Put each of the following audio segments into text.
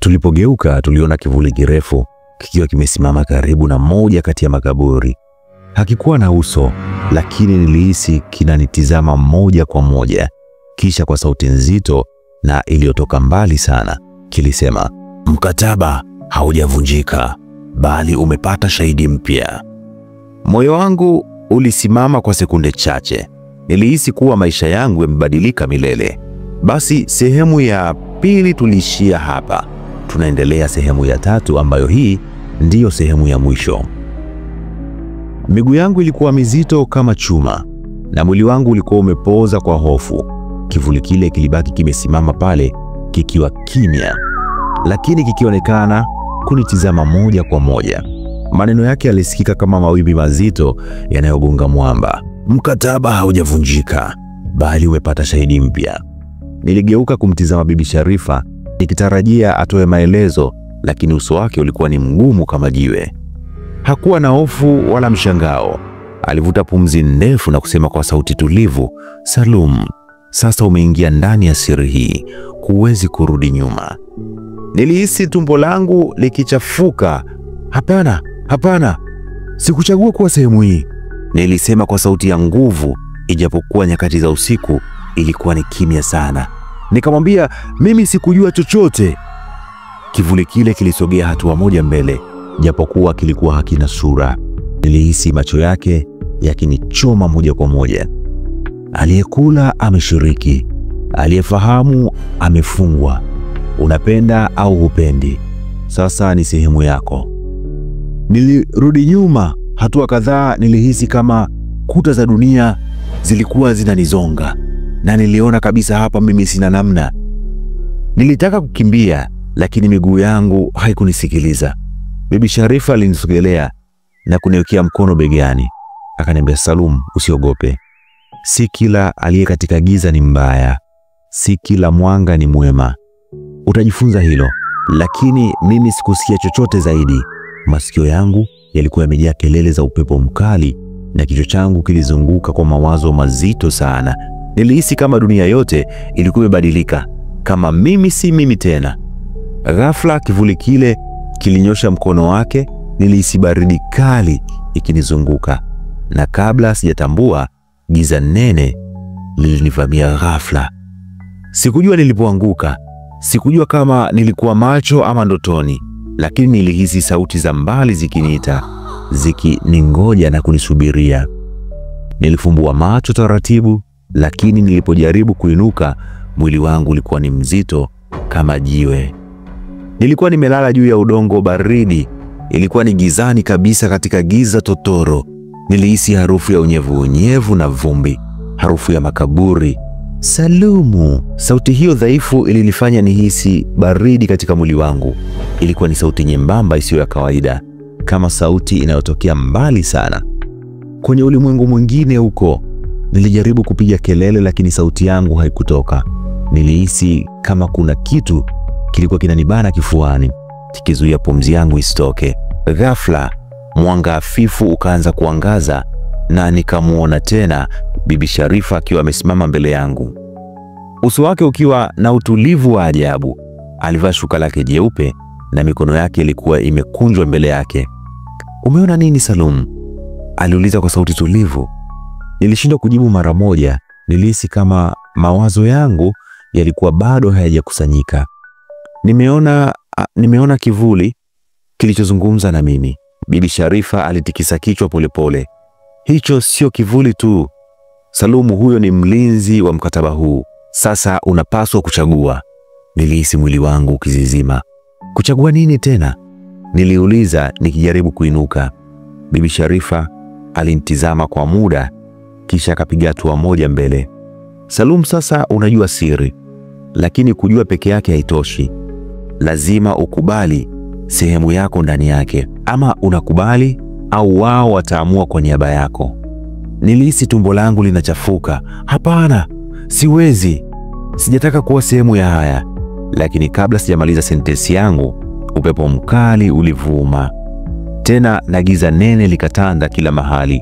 Tulipogeuka tuliona kivuli kirefu kikiwa kimesimama karibu na moja kati ya makaburi. Hakikuwa na uso, lakini nilihisi kinanitizama moja kwa moja. Kisha kwa sauti nzito na iliyotoka mbali sana kilisema, "Mkataba haujavunjika, bali umepata shahidi mpya." Moyo wangu ulisimama kwa sekunde chache. Nilihisi kuwa maisha yangu yamebadilika milele. Basi sehemu ya pili tuliishia hapa. Tunaendelea sehemu ya 3 ambayo hii ndiyo sehemu ya mwisho. Miguu yangu ilikuwa mizito kama chuma na mwili wangu ulikuwa umepooza kwa hofu. Kivuli kile kilibaki kimesimama pale kikiwa kimya, lakini kikionekana kunitizama moja kwa moja. Maneno yake yalisikika kama mawimbi mazito yanayogonga mwamba. "Mkataba haujavunjika, bali umepata shahidi mpya." Niligeuka kumtizama Bibi Sharifa nikitarajia atoe maelezo, lakini uso wake ulikuwa ni mgumu kama jiwe. Hakuwa na hofu wala mshangao. Alivuta pumzi ndefu na kusema kwa sauti tulivu, "Salum, sasa umeingia ndani ya siri hii, huwezi kurudi nyuma." Nilihisi tumbo langu likichafuka. "Hapana, hapana, sikuchagua kuwa sehemu hii," nilisema kwa sauti ya nguvu, ijapokuwa nyakati za usiku ilikuwa ni kimya sana. Nikamwambia, "Mimi sikujua chochote." Kivuli kile kilisogea hatua moja mbele, japokuwa kilikuwa hakina sura. Nilihisi macho yake yakinichoma moja kwa moja. "Aliyekula ameshiriki, aliyefahamu amefungwa. Unapenda au hupendi, sasa ni sehemu yako." Nilirudi nyuma hatua kadhaa. Nilihisi kama kuta za dunia zilikuwa zinanizonga, na niliona kabisa hapa mimi sina namna. Nilitaka kukimbia, lakini miguu yangu haikunisikiliza. Bibi Sharifa alinisogelea na kuniwekea mkono begani. Akaniambia, "Salum, usiogope. Si kila aliye katika giza ni mbaya. Si kila mwanga ni mwema. Utajifunza hilo." Lakini mimi sikusikia chochote zaidi. Masikio yangu yalikuwa yamejaa kelele za upepo mkali na kichwa changu kilizunguka kwa mawazo mazito sana. Nilihisi kama dunia yote ilikuwa imebadilika, kama mimi si mimi tena. Ghafla kivuli kile kilinyosha mkono wake. Nilihisi baridi kali ikinizunguka, na kabla sijatambua, giza nene lilinivamia ghafla. Sikujua nilipoanguka, sikujua kama nilikuwa macho ama ndotoni, lakini nilihisi sauti za mbali zikiniita, zikiningoja na kunisubiria. Nilifumbua macho taratibu, lakini nilipojaribu kuinuka, mwili wangu ulikuwa ni mzito kama jiwe. Nilikuwa nimelala juu ya udongo baridi. Ilikuwa ni gizani kabisa, katika giza totoro. Nilihisi harufu ya unyevu na vumbi, harufu ya makaburi. "Salumu!" Sauti hiyo dhaifu ilinifanya nihisi baridi katika mwili wangu. Ilikuwa ni sauti nyembamba isiyo ya kawaida, kama sauti inayotokea mbali sana, kwenye ulimwengu mwingine huko. Nilijaribu kupiga kelele, lakini sauti yangu haikutoka. Nilihisi kama kuna kitu kilikuwa kinanibana kifuani, kikizuia pumzi yangu isitoke. Ghafla mwanga hafifu ukaanza kuangaza, na nikamuona tena Bibi Sharifa akiwa amesimama mbele yangu, uso wake ukiwa na utulivu wa ajabu. Alivaa shuka lake jeupe na mikono yake ilikuwa imekunjwa mbele yake. "Umeona nini, Salum?" aliuliza kwa sauti tulivu. Nilishindwa kujibu mara moja. Nilihisi kama mawazo yangu yalikuwa bado hayajakusanyika. Nimeona kivuli kilichozungumza na mimi." Bibi Sharifa alitikisa kichwa polepole. "Hicho sio kivuli tu, Salumu, huyo ni mlinzi wa mkataba huu. Sasa unapaswa kuchagua." Nilihisi mwili wangu ukizizima. "Kuchagua nini tena?" niliuliza nikijaribu kuinuka. Bibi Sharifa alinitizama kwa muda, kisha akapiga hatua moja mbele. "Salum, sasa unajua siri, lakini kujua peke yake haitoshi. Lazima ukubali sehemu yako ndani yake. Ama unakubali au wao wataamua kwa niaba yako." Nilihisi tumbo langu linachafuka. "Hapana, siwezi. Sijataka kuwa sehemu ya haya." Lakini kabla sijamaliza sentensi yangu, upepo mkali ulivuma tena na giza nene likatanda kila mahali.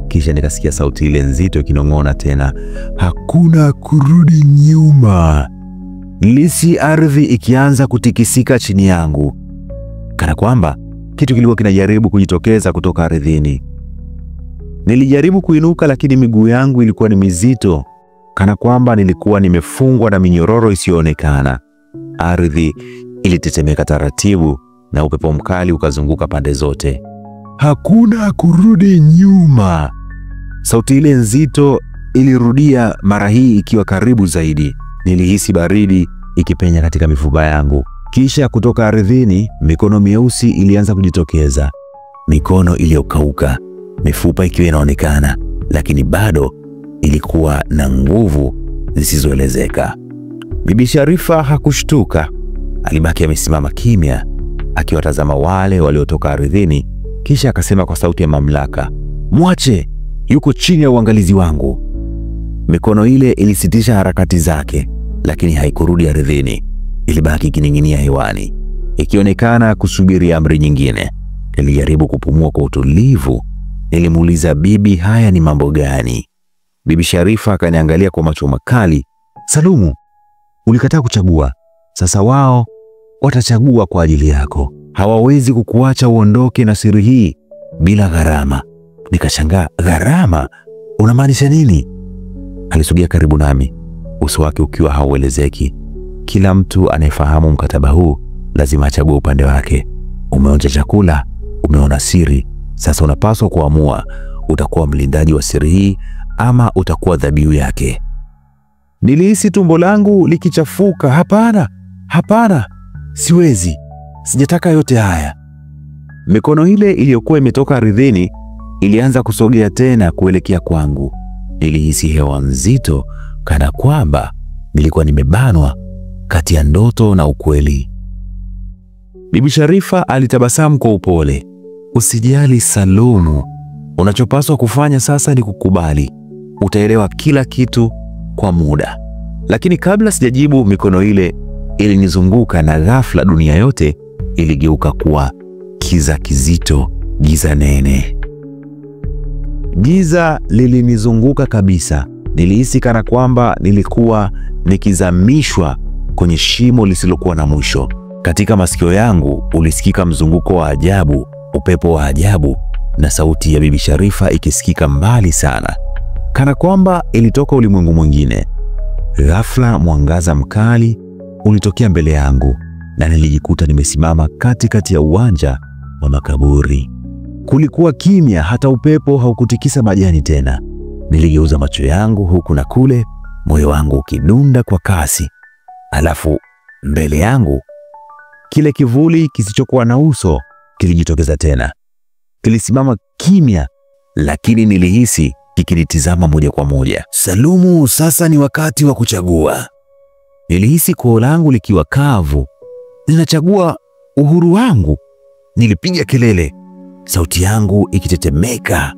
Kisha nikasikia sauti ile nzito ikinong'ona tena, "Hakuna kurudi nyuma." Nilihisi ardhi ikianza kutikisika chini yangu, kana kwamba kitu kilikuwa kinajaribu kujitokeza kutoka ardhini. Nilijaribu kuinuka, lakini miguu yangu ilikuwa ni mizito, kana kwamba nilikuwa nimefungwa na minyororo isiyoonekana. Ardhi ilitetemeka taratibu na upepo mkali ukazunguka pande zote. Hakuna kurudi nyuma. Sauti ile nzito ilirudia, mara hii ikiwa karibu zaidi. Nilihisi baridi ikipenya katika mifupa yangu. Kisha kutoka ardhini, mikono myeusi ilianza kujitokeza. Mikono iliyokauka, mifupa ikiwa inaonekana, lakini bado ilikuwa na nguvu zisizoelezeka. Bibi Sharifa hakushtuka. Alibaki amesimama kimya, akiwatazama wale waliotoka ardhini, kisha akasema kwa sauti ya mamlaka, "Mwache, yuko chini ya uangalizi wangu." Mikono ile ilisitisha harakati zake, lakini haikurudi ardhini. Ilibaki ikining'inia hewani, ikionekana kusubiri amri nyingine. Nilijaribu kupumua kwa utulivu. Nilimuuliza bibi, haya ni mambo gani? Bibi Sharifa akaniangalia kwa macho makali. "Salumu, ulikataa kuchagua. Sasa wao watachagua kwa ajili yako. Hawawezi kukuacha uondoke na siri hii bila gharama." Nikashangaa, "Gharama? Unamaanisha nini?" Alisogea karibu nami, uso wake ukiwa hauelezeki. "Kila mtu anayefahamu mkataba huu lazima achague upande wake. Umeonja chakula, umeona siri. Sasa unapaswa kuamua, utakuwa mlindaji wa siri hii ama utakuwa dhabihu yake." Nilihisi tumbo langu likichafuka. Hapana, siwezi. Sijataka yote haya. Mikono ile iliyokuwa imetoka ardhini ilianza kusogea tena kuelekea kwangu. Nilihisi hewa nzito, kana kwamba nilikuwa nimebanwa kati ya ndoto na ukweli. Bibi Sharifa alitabasamu kwa upole. "Usijali Salumu, unachopaswa kufanya sasa ni kukubali. Utaelewa kila kitu kwa muda." Lakini kabla sijajibu, mikono ile ilinizunguka na ghafla dunia yote iligeuka kuwa kiza kizito, giza nene. Giza lilinizunguka kabisa. Nilihisi kana kwamba nilikuwa nikizamishwa kwenye shimo lisilokuwa na mwisho. Katika masikio yangu ulisikika mzunguko wa ajabu, upepo wa ajabu, na sauti ya Bibi Sharifa ikisikika mbali sana, kana kwamba ilitoka ulimwengu mwingine. Ghafla mwangaza mkali ulitokea mbele yangu na nilijikuta nimesimama katikati ya uwanja wa makaburi. Kulikuwa kimya, hata upepo haukutikisa majani tena. Niligeuza macho yangu huku na kule, moyo wangu ukidunda kwa kasi. Alafu mbele yangu kile kivuli kisichokuwa na uso kilijitokeza tena. Kilisimama kimya, lakini nilihisi kikinitizama moja kwa moja. "Salumu, sasa ni wakati wa kuchagua." Nilihisi koo langu likiwa kavu. "Ninachagua uhuru wangu." Nilipiga kelele, sauti yangu ikitetemeka.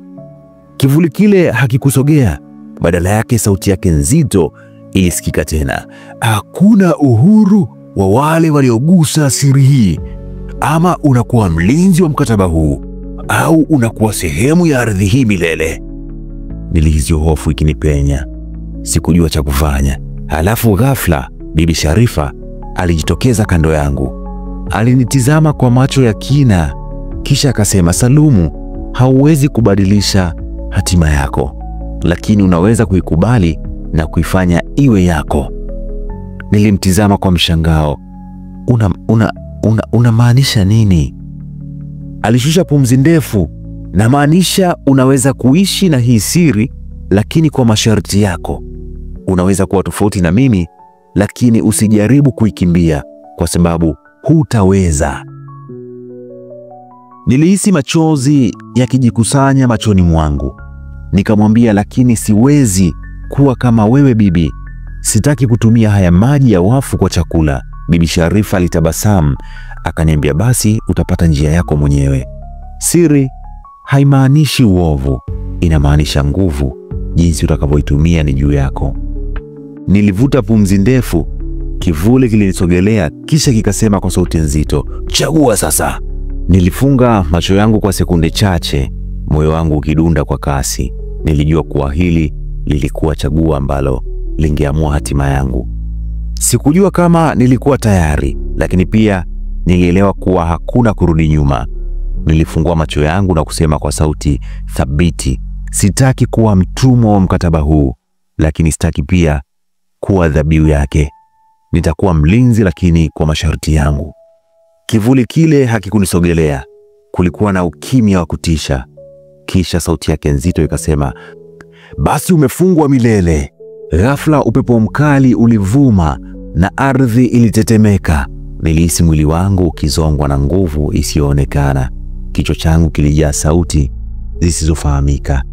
Kivuli kile hakikusogea, badala yake sauti yake nzito ilisikika tena. "Hakuna uhuru wa wale waliogusa siri hii. Ama unakuwa mlinzi wa mkataba huu, au unakuwa sehemu ya ardhi hii milele." Nilihisi hofu ikinipenya. Sikujua cha kufanya. Halafu ghafla Bibi Sharifa alijitokeza kando yangu. Alinitizama kwa macho ya kina, kisha akasema, "Salumu, hauwezi kubadilisha hatima yako, lakini unaweza kuikubali na kuifanya iwe yako." Nilimtizama kwa mshangao. Unamaanisha nini?" Alishusha pumzi ndefu. "Namaanisha unaweza kuishi na hii siri, lakini kwa masharti yako. Unaweza kuwa tofauti na mimi, lakini usijaribu kuikimbia kwa sababu hutaweza." Nilihisi machozi yakijikusanya machoni mwangu. Nikamwambia, "Lakini siwezi kuwa kama wewe bibi. Sitaki kutumia haya maji ya wafu kwa chakula." Bibi Sharifa alitabasamu, akaniambia, "Basi utapata njia yako mwenyewe. Siri haimaanishi uovu, inamaanisha nguvu. Jinsi utakavyoitumia ni juu yako." Nilivuta pumzi ndefu. Kivuli kilinisogelea, kisha kikasema kwa sauti nzito, "Chagua sasa." Nilifunga macho yangu kwa sekunde chache, moyo wangu ukidunda kwa kasi. Nilijua kuwa hili lilikuwa chaguo ambalo lingeamua hatima yangu. Sikujua kama nilikuwa tayari, lakini pia nilielewa kuwa hakuna kurudi nyuma. Nilifungua macho yangu na kusema kwa sauti thabiti, sitaki kuwa mtumwa wa mkataba huu, lakini sitaki pia kuwa dhabihu yake. Nitakuwa mlinzi, lakini kwa masharti yangu. Kivuli kile hakikunisogelea. Kulikuwa na ukimya wa kutisha. Kisha sauti yake nzito ikasema, basi umefungwa milele. Ghafla upepo mkali ulivuma na ardhi ilitetemeka. Nilihisi mwili wangu ukizongwa na nguvu isiyoonekana. Kichwa changu kilijaa sauti zisizofahamika,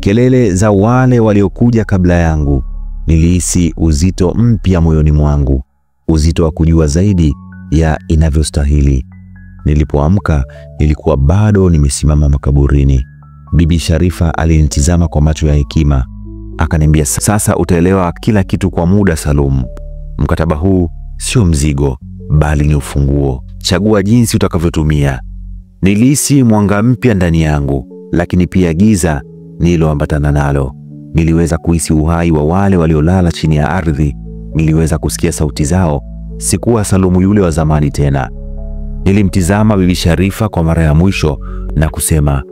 kelele za wale waliokuja kabla yangu. Nilihisi uzito mpya moyoni mwangu, uzito wa kujua zaidi ya inavyostahili. Nilipoamka nilikuwa bado nimesimama makaburini. Bibi Sharifa alinitizama kwa macho ya hekima. Akaniambia, sasa utaelewa kila kitu kwa muda, Salum. Mkataba huu sio mzigo, bali ni ufunguo. Chagua jinsi utakavyotumia. Nilihisi mwanga mpya ndani yangu, lakini pia giza nililoambatana nalo. Niliweza kuhisi uhai wa wale waliolala chini ya ardhi. Niliweza kusikia sauti zao. Sikuwa Salumu yule wa zamani tena. Nilimtizama Bibi Sharifa kwa mara ya mwisho na kusema,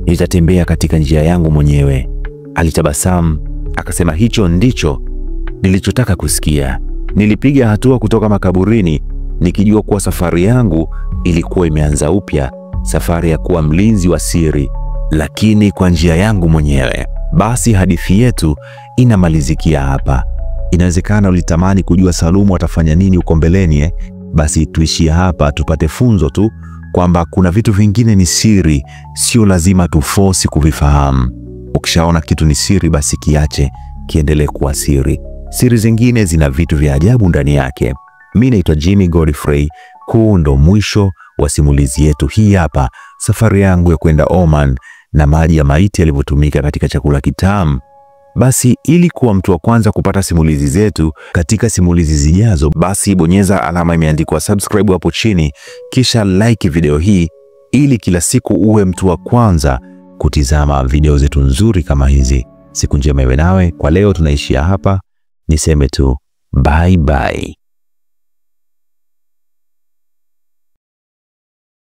nitatembea katika njia yangu mwenyewe. Alitabasamu, akasema, hicho ndicho nilichotaka kusikia. Nilipiga hatua kutoka makaburini, nikijua kuwa safari yangu ilikuwa imeanza upya, safari ya kuwa mlinzi wa siri, lakini kwa njia yangu mwenyewe. Basi hadithi yetu inamalizikia hapa. Inawezekana ulitamani kujua Salumu atafanya nini huko mbeleni. Basi tuishie hapa, tupate funzo tu kwamba kuna vitu vingine ni siri, sio lazima tuforce kuvifahamu. Ukishaona kitu ni siri, basi kiache kiendelee kuwa siri. Siri zingine zina vitu vya ajabu ndani yake. Mimi naitwa Jimmy Godfrey. Huu ndo mwisho wa simulizi yetu hii hapa, safari yangu ya kwenda Oman na maji ya maiti yalivyotumika katika chakula kitamu. Basi ili kuwa mtu wa kwanza kupata simulizi zetu katika simulizi zijazo, basi bonyeza alama imeandikwa subscribe hapo chini, kisha like video hii ili kila siku uwe mtu wa kwanza kutizama video zetu nzuri kama hizi. Siku njema iwe nawe. Kwa leo tunaishia hapa. Niseme tu bye bye.